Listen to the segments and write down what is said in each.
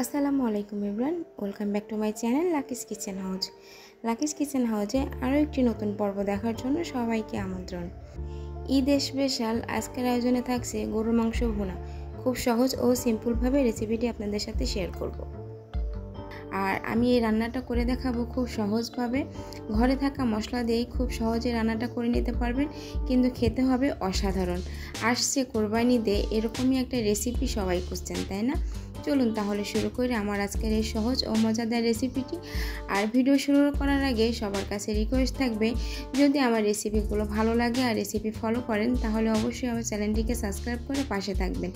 আসসালামু আলাইকুম everyone, welcome back to my channel Lucky's kitchen house. Lucky's kitchen হাউসে আরও একটি নতুন পর্ব দেখার জন্য সবাইকে আমন্ত্রণ। ঈদ স্পেশাল আজকের আয়োজনে থাকছে গরুর মাংস ভুনা। খুব সহজ ও সিম্পলভাবে রেসিপিটি আপনাদের সাথে শেয়ার করব। আর আমি এই রান্নাটা করে দেখাবো খুব সহজভাবে। ঘরে থাকা মশলা দিয়েই খুব সহজে রান্নাটা করে নিতে পারবেন, কিন্তু খেতে হবে অসাধারণ। আসছে কোরবানি ডে, এরকমই একটা রেসিপি সবাই খুঁজছেন, তাই না? চলুন তাহলে শুরু করি আমার আজকের এই সহজ ও মজাদার রেসিপিটি। আর ভিডিও শুরু করার আগে সবার কাছে রিকোয়েস্ট থাকবে, যদি আমার রেসিপিগুলো ভালো লাগে আর রেসিপি ফলো করেন তাহলে অবশ্যই আমার চ্যানেলটিকে সাবস্ক্রাইব করে পাশে থাকবেন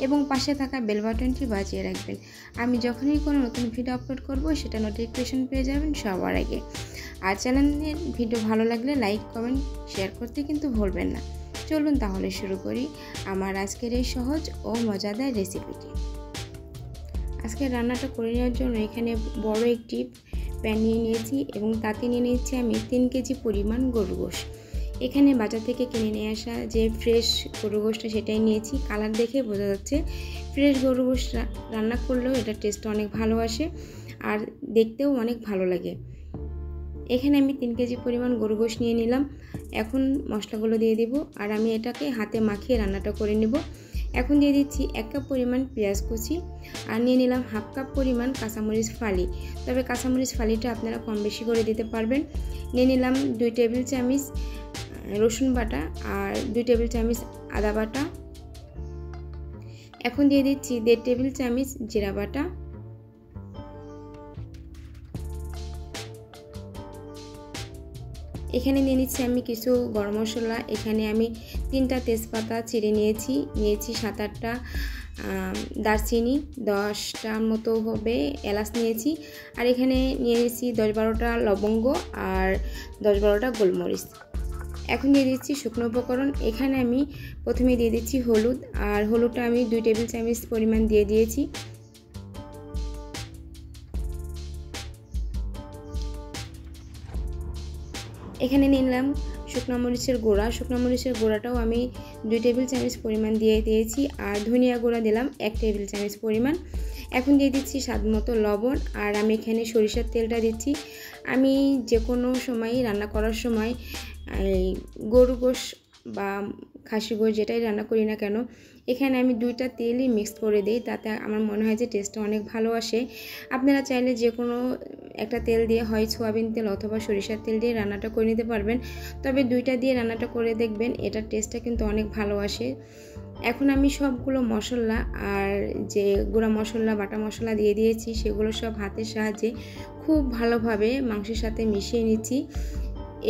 এবং পাশে থাকা বেল বাটনটি বাজিয়ে রাখবেন। আমি যখনই কোনো নতুন ভিডিও আপলোড করব সেটা নোটিফিকেশন পেয়ে যাবেন সবার আগে। আর চ্যানেলের ভিডিও ভালো লাগলে লাইক কমেন্ট শেয়ার করতে কিন্তু ভুলবেন না। চলুন তাহলে শুরু করি আমার আজকের এই সহজ ও মজাদার রেসিপিটি। আজকে রান্নাটা করে নেওয়ার জন্য এখানে বড় একটি প্যান নিয়ে নিয়েছি এবং তাতে নিয়ে নিয়েছি আমি 3 কেজি পরিমাণ গরুর গোশত। এখানে বাজার থেকে কিনে নিয়ে আসা যে ফ্রেশ গরুর গোশতটা সেটাই নিয়েছি। কালার দেখে বোঝা যাচ্ছে ফ্রেশ গরুর গোশত রান্না করলেও এটা টেস্ট অনেক ভালো আসে আর দেখতেও অনেক ভালো লাগে। এখানে আমি 3 কেজি পরিমাণ গরুর গোশত নিয়ে নিলাম। এখন মশলাগুলো দিয়ে দেব আর আমি এটাকে হাতে মাখিয়ে রান্নাটা করে নেব। এখন দিয়ে দিচ্ছি 1 কাপ পরিমাণ পেঁয়াজ কুচি আর নিয়ে নিলাম 1/2 কাপ পরিমাণ কাঁচামরিচ ফালি। তবে কাঁচামরিচ ফালিটা আপনারা কম বেশি করে দিতে পারবেন। নিয়ে নিলাম 2 টেবিল চামচ রসুন বাটা আর 2 টেবিল চামচ আদা বাটা। এখন দিয়ে দিচ্ছি 1.5 টেবিল চামচ জিরা বাটা। এখানে নিয়ে নিচ্ছি আমি কিছু গরম মশলা। এখানে আমি 3টা তেজপাতা চিড়ে নিয়েছি 7-8টা দারচিনি, 10টার মতো হবে এলাচ নিয়েছি। আর এখানে নিয়ে নিয়েছি 10-12টা লবঙ্গ আর 10-12টা গোলমরিচ। এখন দিয়ে দিচ্ছি শুকনো উপকরণ। এখানে আমি প্রথমে দিয়ে দিচ্ছি হলুদ, আর হলুদটা আমি 2 টেবিল চামচ পরিমাণ দিয়ে দিয়েছি। এখানে নিলাম শুকনো মরিচের গুঁড়া। শুকনো মরিচের গুঁড়াটাও আমি 2 টেবিল চামচ পরিমাণ দিয়ে দিয়েছি। আর ধনিয়া গুঁড়া দিলাম 1 টেবিল চামচ পরিমাণ। এখন দিয়ে দিচ্ছি স্বাদ মতো লবণ। আর আমি এখানে সরিষার তেলটা দিচ্ছি। আমি যে কোনো সময় রান্না করার সময় গরু গোশ বা খাসি গোশ যেটাই রান্না করি না কেন, এখানে আমি 2টা তেলই মিক্স করে দিই, তাতে আমার মনে হয় যে টেস্টটা অনেক ভালো আসে। আপনারা চাইলে যে কোনো একটা তেল দিয়ে, হয় সয়াবিন তেল অথবা সরিষার তেল দিয়ে রান্নাটা করে নিতে পারবেন। তবে 2টা দিয়ে রান্নাটা করে দেখবেন, এটার টেস্টটা কিন্তু অনেক ভালো আসে। এখন আমি সবগুলো মশলা আর যে গুঁড়া মশলা বাটা মশলা দিয়ে দিয়েছি সেগুলো সব হাতের সাহায্যে খুব ভালোভাবে মাংসের সাথে মিশিয়ে নিচ্ছি।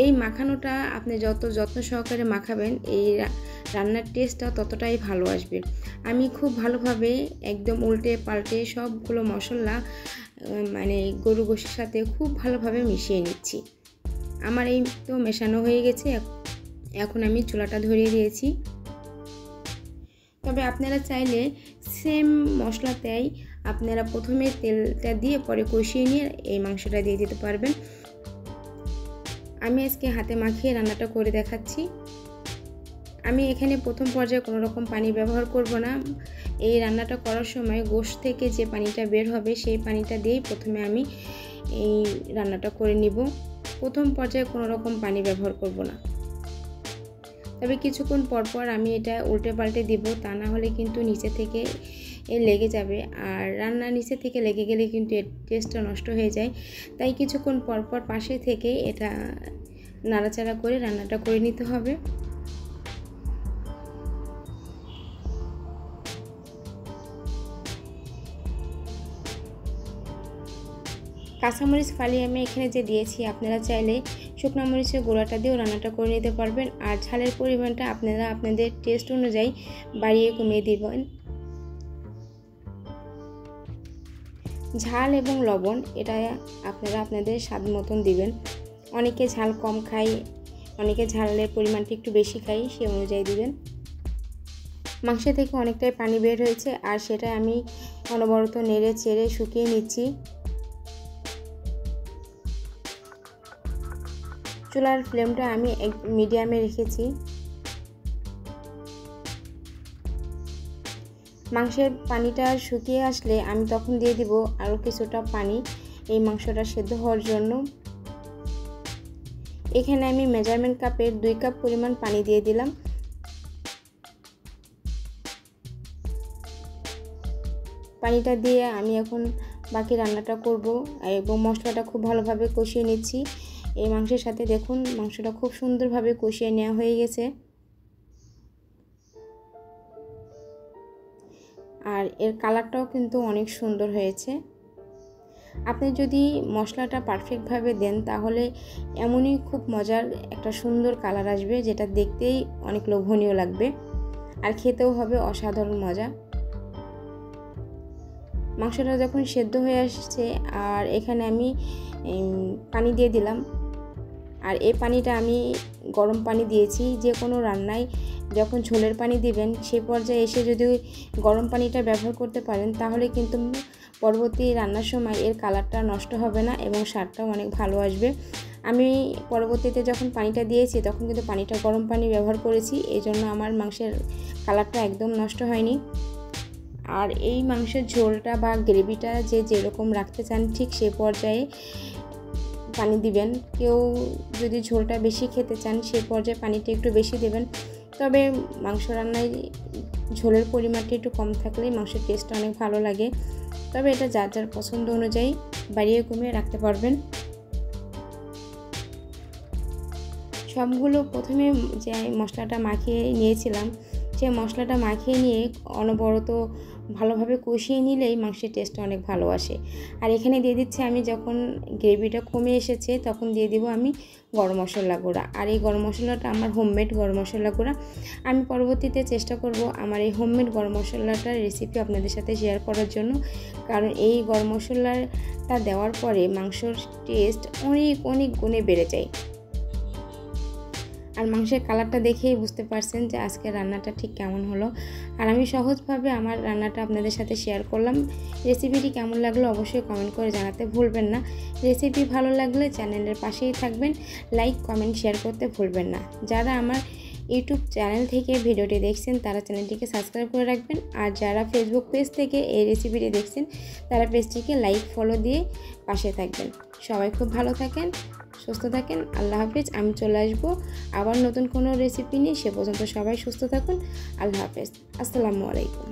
এই মাখানোটা আপনি যত যত্ন সহকারে মাখাবেন, এই রান্নার টেস্টটা ততটাই ভালো আসবে। আমি খুব ভালোভাবে একদম উল্টে পাল্টে সবগুলো মশলা গরু গোশের সাথে খুব ভালোভাবে মিশিয়ে নিচ্ছি। আমার এই তো মেশানো হয়ে গেছে। এখন আমি চুলাটা ধরিয়ে দিয়েছি। তবে আপনারা চাইলে সেম মশলাতেই আপনারা প্রথমে তেলটা দিয়ে পরে কষিয়ে নিয়ে এই মাংসটা দিয়ে দিতে পারবেন। আমি আজকে হাতে মাখিয়ে রান্নাটা করে দেখাচ্ছি। আমি এখানে প্রথম পর্যায়ে কোনো রকম পানি ব্যবহার করব না। এই রান্নাটা করার সময় গোশত থেকে যে পানিটা বের হবে সেই পানিটা দিয়েই প্রথমে আমি এই রান্নাটা করে নিব। প্রথম পর্যায়ে কোনো রকম পানি ব্যবহার করব না। তবে কিছুক্ষণ পরপর আমি এটা উল্টে পাল্টে দিব, তা না হলে কিন্তু নিচে থেকে লেগে যাবে। আর রান্না নিচে থেকে লেগে গেলে কিন্তু এর টেস্টটা নষ্ট হয়ে যায়। তাই কিছুক্ষণ পরপর পাশে থেকে এটা নাড়াচাড়া করে রান্নাটা করে নিতে হবে। কাঁচামরিচ ফালি আমি এখানে যে দিয়েছি, আপনারা চাইলে শুকনো মরিচের গুঁড়াটা দিয়েও রান্নাটা করে নিতে পারবেন। আর ঝালের পরিমাণটা আপনারা আপনাদের টেস্ট অনুযায়ী বাড়িয়ে কমিয়ে দিবেন। ঝাল এবং লবণ এটা আপনারা আপনাদের স্বাদ মতন দিবেন। অনেকে ঝাল কম খায়, অনেকে ঝালের পরিমাণটা একটু বেশি খাই, সে অনুযায়ী দিবেন। মাংস থেকে অনেকটাই পানি বের হয়েছে আর সেটা আমি অনবরত নেড়ে চেড়ে শুকিয়ে নিচ্ছি। চুলার ফ্লেমটা আমি মিডিয়ামে রেখেছি। মাংসের পানিটা শুকিয়ে আসলে আমি তখন দিয়ে দিব আরও কিছুটা পানি এই মাংসটা সেদ্ধ হওয়ার জন্য। এখানে আমি মেজারমেন্ট কাপের 2 কাপ পরিমাণ পানি দিয়ে দিলাম। পানিটা দিয়ে আমি এখন বাকি রান্নাটা করব এবং মশলাটা খুব ভালোভাবে কষিয়ে নিচ্ছি এই মাংসের সাথে। দেখুন মাংসটা খুব সুন্দরভাবে কষিয়ে নেওয়া হয়ে গেছে। আর এর কালারটাও কিন্তু অনেক সুন্দর হয়েছে। আপনি যদি মশলাটা পারফেক্টভাবে দেন তাহলে এমনই খুব মজার একটা সুন্দর কালার আসবে, যেটা দেখতেই অনেক লোভনীয় লাগবে আর খেতেও হবে অসাধারণ মজা। মাংসটা যখন সেদ্ধ হয়ে আসছে আর এখানে আমি পানি দিয়ে দিলাম। আর এই পানিটা আমি গরম পানি দিয়েছি। যে কোনো রান্নায় যখন ঝোলের পানি দিবেন সেই পর্যায়ে এসে যদি গরম পানিটা ব্যবহার করতে পারেন তাহলে কিন্তু পরবর্তী রান্নার সময় এর কালারটা নষ্ট হবে না এবং স্বাদটাও অনেক ভালো আসবে। আমি পরবর্তীতে যখন পানিটা দিয়েছি তখন কিন্তু পানিটা গরম পানি ব্যবহার করেছি, এই জন্য আমার মাংসের কালারটা একদম নষ্ট হয়নি। আর এই মাংসের ঝোলটা বা গ্রেভিটা যে যেরকম রাখতে চান ঠিক সেই পর্যায়ে পানি দিবেন। কেউ যদি ঝোলটা বেশি খেতে চান সেই পর্যায়ে পানিটা একটু বেশি দেবেন। তবে মাংস রান্নায় ঝোলের পরিমাণটা একটু কম থাকলে মাংসের টেস্টটা অনেক ভালো লাগে। তবে এটা যার যার পছন্দ অনুযায়ী বাড়িয়ে কমিয়ে রাখতে পারবেন। সবগুলো প্রথমে যে মশলাটা মাখিয়ে নিয়েছিলাম সেই মশলাটা মাখিয়ে নিয়ে অনবরত ভালোভাবে কষিয়ে নিলেই মাংসের টেস্টটা অনেক ভালো আসে। আর এখানে দিয়ে দিচ্ছি আমি যখন গ্রেভিটা কমে এসেছে তখন দিয়ে দিব আমি গরম মশলা গুঁড়া। আর এই গরম মশলাটা আমার হোমমেড গরম মশলা গুঁড়া। আমি পরবর্তীতে চেষ্টা করব আমার এই হোমমেড গরম মশলাটার রেসিপি আপনাদের সাথে শেয়ার করার জন্য, কারণ এই গরম মশলাটা দেওয়ার পরে মাংসর টেস্ট অনেক অনেক গুণে বেড়ে যায়। আর মাংসের কালারটা দেখেই বুঝতে পারছেন যে আজকের রান্নাটা ঠিক কেমন হলো। আর আমি সহজভাবে আমার রান্নাটা আপনাদের সাথে শেয়ার করলাম। রেসিপিটি কেমন লাগলো অবশ্যই কমেন্ট করে জানাতে ভুলবেন না। রেসিপি ভালো লাগলে চ্যানেলের পাশেই থাকবেন, লাইক কমেন্ট শেয়ার করতে ভুলবেন না। যারা আমার ইউটিউব চ্যানেল থেকে ভিডিওটি দেখছেন তারা চ্যানেলটিকে সাবস্ক্রাইব করে রাখবেন, আর যারা ফেসবুক পেজ থেকে এই রেসিপিটি দেখছেন তারা পেজটিকে লাইক ফলো দিয়ে পাশে থাকবেন। সবাই খুব ভালো থাকেন, সুস্থ থাকেন। আল্লাহ হাফেজ। আমি চলে আসবো আবার নতুন কোনো রেসিপি নিয়ে। সে পর্যন্ত সবাই সুস্থ থাকুন। আল্লাহ হাফেজ। আসসালামু আলাইকুম।